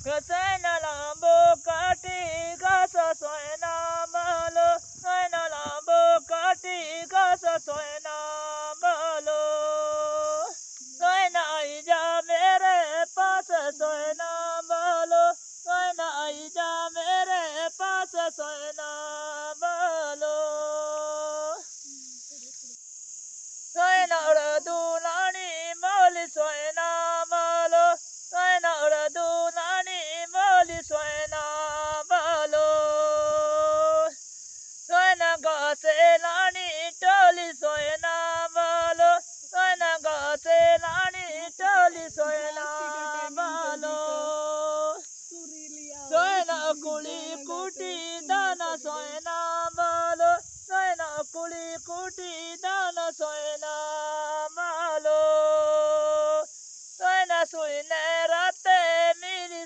Soina lambo kati gasa soina malo. Soina lambo kati gasa soina malo. Soina aija mere paas soina malo. Soina aija mere paas soina malo. Soina urdu nani moli soina malo. Soina urdu nani moli soina malo. Soina gase nani toli soina malo. Soina gase nani toli soina malo. Soina kuli kuti dana soina malo. Soina kuli kuti dana soina malo. Soina suinera